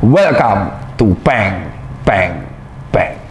Welcome to Bang Bang Bang.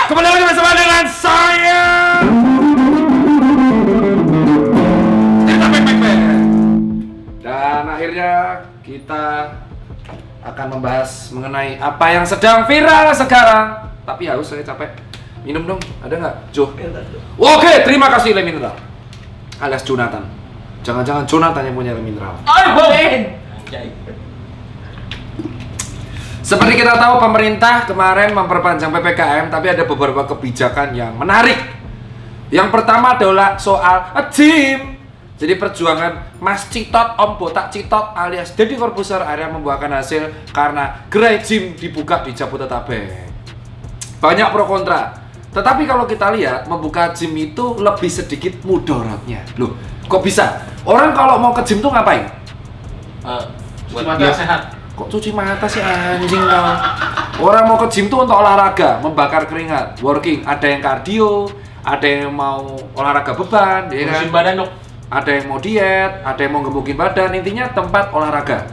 Kembali lagi bersama dengan saya dan akhirnya kita akan membahas mengenai apa yang sedang viral sekarang. Tapi haus, saya capek. Minum dong, ada nggak, Jo? Oke, terima kasih Le Mineral alias Jonathan. Jangan-jangan Jonathan yang punya Le Mineral. Seperti kita tahu, pemerintah kemarin memperpanjang PPKM, tapi ada beberapa kebijakan yang menarik. Yang pertama adalah soal gym. Jadi perjuangan Mas Citot, Om Botak Citot alias Deddy Corbuzier akhirnya membuahkan hasil karena gerai gym dibuka di Jabodetabek. Banyak pro kontra. Tetapi kalau kita lihat, membuka gym itu lebih sedikit mudaratnya. Loh, kok bisa? Orang kalau mau ke gym tuh ngapain? Buat biar sehat. Kok cuci mata sih anjing kau? Orang mau ke gym tuh untuk olahraga, membakar keringat, working. Ada yang kardio, ada yang mau olahraga beban, ya kan? Badan dong. Ada yang mau diet, ada yang mau gemukin badan. Intinya tempat olahraga,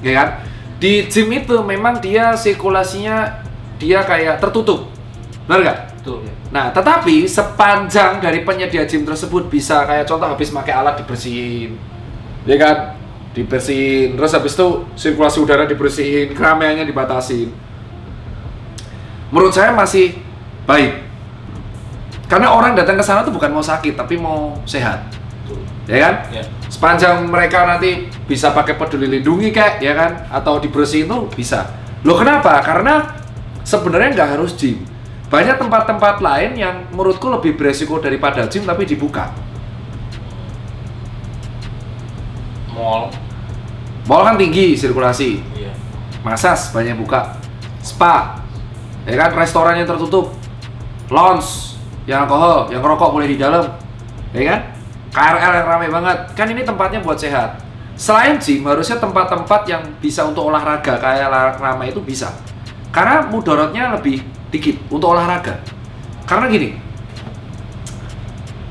ya kan? Di gym itu memang dia sirkulasinya dia kayak tertutup, benar nggak? Betul. Nah, tetapi sepanjang dari penyedia gym tersebut bisa kayak contoh habis pakai alat dibersihin, ya kan? Dibersihin, terus habis itu sirkulasi udara dibersihin, keramaiannya dibatasin. Menurut saya masih baik, karena orang datang ke sana tuh bukan mau sakit, tapi mau sehat, ya kan? Ya. Sepanjang mereka nanti bisa pakai peduli lindungi kayak, ya kan? Atau dibersihin tuh bisa. Loh kenapa? Karena sebenarnya nggak harus gym. Banyak tempat-tempat lain yang menurutku lebih beresiko daripada gym tapi dibuka. Mall kan tinggi sirkulasi, Iya. massage banyak buka, spa, ya kan, restoran yang tertutup, lounge yang alkohol, yang rokok boleh di dalam, ya kan, KRL yang ramai banget, kan ini tempatnya buat sehat. Selain gym, harusnya tempat-tempat yang bisa untuk olahraga kayak ramai itu bisa, karena mudaratnya lebih dikit untuk olahraga. Karena gini,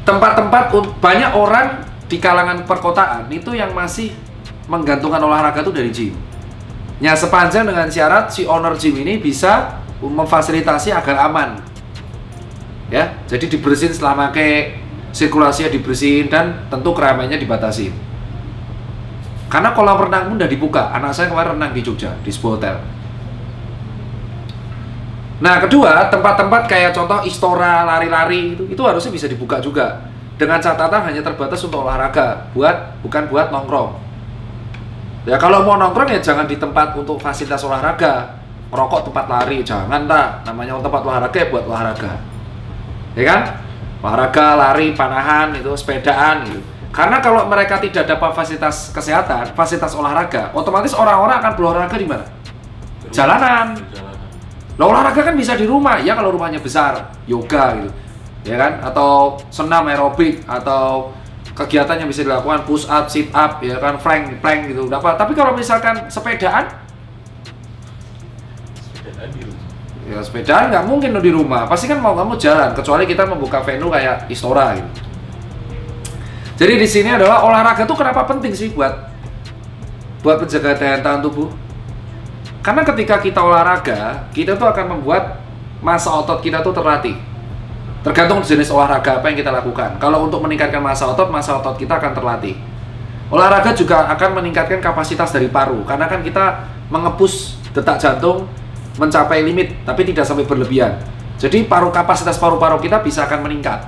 tempat-tempat banyak orang di kalangan perkotaan itu yang masih menggantungkan olahraga itu dari gym. Ya, sepanjang dengan syarat si owner gym ini bisa memfasilitasi agar aman. Ya, jadi dibersihin selama ke sirkulasinya dibersihin dan tentu keramaiannya dibatasi. Karena kolam renang pun udah dibuka. Anak saya kemarin renang di Jogja di sebuah hotel. Nah, kedua, tempat-tempat kayak contoh Istora, lari-lari itu harusnya bisa dibuka juga. Dengan catatan hanya terbatas untuk olahraga, bukan buat nongkrong. Ya kalau mau nongkrong ya jangan di tempat untuk fasilitas olahraga. Rokok tempat lari, jangan dah. Namanya tempat olahraga ya buat olahraga. Ya kan? Olahraga, lari, panahan, itu sepedaan gitu. Karena kalau mereka tidak dapat fasilitas kesehatan, fasilitas olahraga, otomatis orang-orang akan berolahraga di mana? Jalanan. Nah, olahraga kan bisa di rumah, ya kalau rumahnya besar, yoga gitu. Ya kan? Atau senam aerobik atau kegiatan yang bisa dilakukan push up, sit up, ya kan, plank gitu. Tapi kalau misalkan sepedaan, ya sepedaan nggak mungkin lo di rumah. Pasti kan mau nggak mau jalan. Kecuali kita membuka venue kayak Istora gitu. Jadi di sini adalah olahraga tuh kenapa penting sih buat penjaga daya tahan tubuh? Karena ketika kita olahraga, kita tuh akan membuat massa otot kita tuh terlatih. Tergantung jenis olahraga apa yang kita lakukan. Kalau untuk meningkatkan massa otot kita akan terlatih. Olahraga juga akan meningkatkan kapasitas dari paru, karena kan kita mengepus detak jantung mencapai limit, tapi tidak sampai berlebihan. Jadi kapasitas paru-paru kita bisa akan meningkat.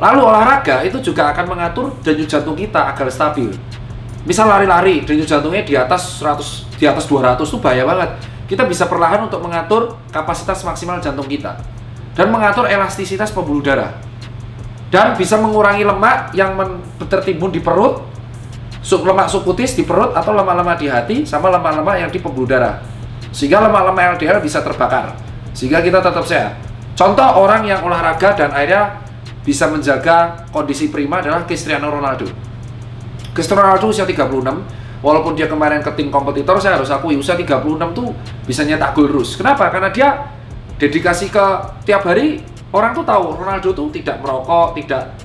Lalu olahraga itu juga akan mengatur denyut jantung kita agar stabil. Misal lari-lari, denyut jantungnya di atas 100, di atas 200 itu bahaya banget. Kita bisa perlahan untuk mengatur kapasitas maksimal jantung kita dan mengatur elastisitas pembuluh darah. Dan bisa mengurangi lemak yang tertimbun di perut, lemak subkutis di perut, atau lemak-lemak di hati, sama lemak-lemak yang di pembuluh darah. Sehingga lemak-lemak LDL bisa terbakar, sehingga kita tetap sehat. Contoh orang yang olahraga dan akhirnya bisa menjaga kondisi prima adalah Cristiano Ronaldo. Cristiano Ronaldo usia 36, walaupun dia kemarin ke tim kompetitor, saya harus akui usia 36 tuh bisa nyetak gol terus. Kenapa? Karena dia dedikasi ke tiap hari. Orang tuh tahu Ronaldo tuh tidak merokok, tidak,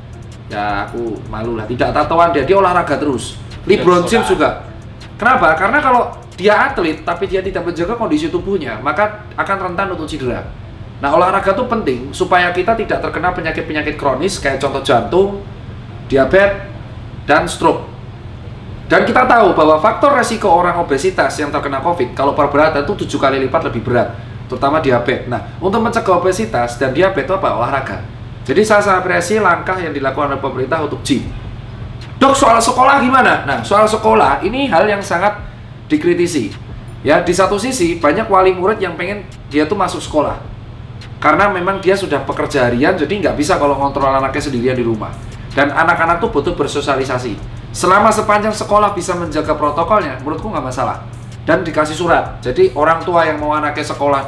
ya aku malu lah, tidak tatoan, dia olahraga terus. LeBron James juga. Kenapa? Karena kalau dia atlet tapi dia tidak menjaga kondisi tubuhnya, maka akan rentan untuk cedera. Nah, olahraga itu penting supaya kita tidak terkena penyakit-penyakit kronis kayak contoh jantung, diabetes, dan stroke. Dan kita tahu bahwa faktor resiko orang obesitas yang terkena COVID kalau perberat itu 7 kali lipat lebih berat, terutama diabetes. Nah, untuk mencegah obesitas dan diabetes itu apa? Olahraga. Jadi saya sangat apresiasi langkah yang dilakukan oleh pemerintah untuk gym. Dok, soal sekolah gimana? Nah, soal sekolah ini hal yang sangat dikritisi. Ya, di satu sisi banyak wali murid yang pengen dia tuh masuk sekolah karena memang dia sudah pekerja harian, jadi nggak bisa kalau ngontrol anaknya sendirian di rumah. Dan anak-anak tuh butuh bersosialisasi. Selama sepanjang sekolah bisa menjaga protokolnya, menurutku nggak masalah. Dan dikasih surat. Jadi orang tua yang mau anaknya sekolah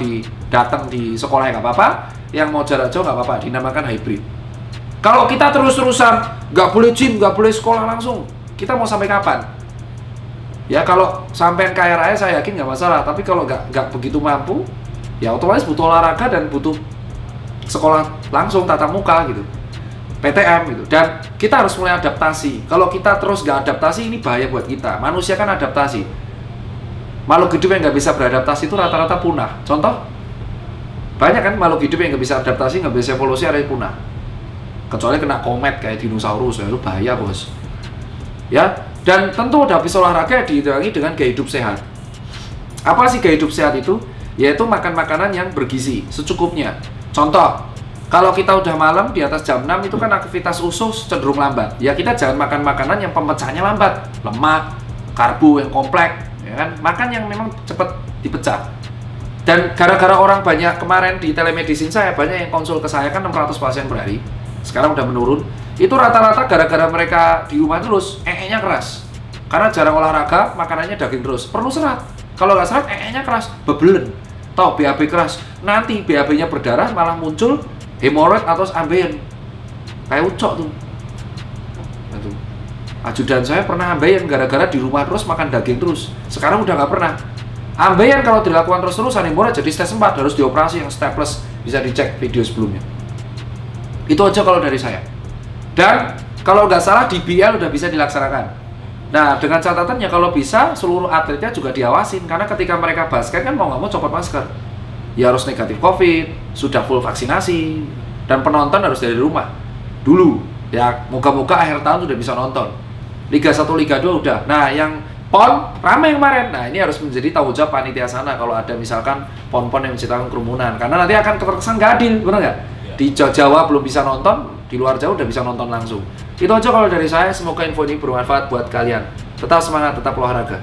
datang di sekolah nggak apa-apa, yang mau jarak jauh nggak apa-apa, dinamakan hybrid. Kalau kita terus-terusan nggak boleh gym, nggak boleh sekolah langsung, kita mau sampai kapan? Ya kalau sampai kaya raya saya yakin nggak masalah, tapi kalau nggak begitu mampu, ya otomatis butuh olahraga dan butuh sekolah langsung tatap muka gitu, PTM gitu. Dan kita harus mulai adaptasi. Kalau kita terus nggak adaptasi, ini bahaya buat kita. Manusia kan adaptasi. Makhluk hidup yang nggak bisa beradaptasi itu rata-rata punah. Contoh, banyak kan makhluk hidup yang nggak bisa adaptasi, nggak bisa evolusi, ada yang punah. Kecuali kena komet kayak dinosaurus, ya itu bahaya bos. Ya, dan tentu habis olahraga diiringi dengan gaya hidup sehat. Apa sih gaya hidup sehat itu? Yaitu makan makanan yang bergizi secukupnya. Contoh, kalau kita udah malam di atas jam 6 itu kan aktivitas usus cenderung lambat. Ya kita jangan makan makanan yang pemecahannya lambat, lemak, karbo yang kompleks, ya kan? Makan yang memang cepat dipecah. Dan gara-gara orang banyak kemarin di telemedicine saya banyak yang konsul ke saya kan 600 pasien per hari. Sekarang udah menurun. Itu rata-rata gara-gara mereka di rumah terus, nya keras. Karena jarang olahraga, makanannya daging terus. Perlu serat. Kalau nggak serat, nya keras, bebelen. Tahu BAB keras. Nanti BAB-nya berdarah malah muncul hemoroid atau ambeien. Kayak ucok tuh. Itu. Ajudan saya pernah ambeien gara-gara di rumah terus makan daging terus. Sekarang udah nggak pernah. Ambeien kalau dilakukan terus-terusan hemoroid jadi stage 4 harus dioperasi yang staples, bisa dicek video sebelumnya. Itu aja kalau dari saya. Dan kalau nggak salah DBL udah bisa dilaksanakan. Nah, dengan catatannya kalau bisa seluruh atletnya juga diawasin, karena ketika mereka basket kan mau nggak mau copot masker. Ya harus negatif COVID, sudah full vaksinasi, dan penonton harus dari rumah. Dulu, ya moga-moga akhir tahun sudah bisa nonton. Liga 1, Liga 2 udah. Nah, yang PON ramai kemarin. Nah, ini harus menjadi tanggung jawab panitia sana kalau ada misalkan PON-PON yang menciptakan kerumunan, karena nanti akan terkesan nggak adil, benar nggak? Di Jawa belum bisa nonton, di luar Jawa udah bisa nonton langsung. Itu aja kalau dari saya, semoga info ini bermanfaat buat kalian. Tetap semangat, tetap olahraga.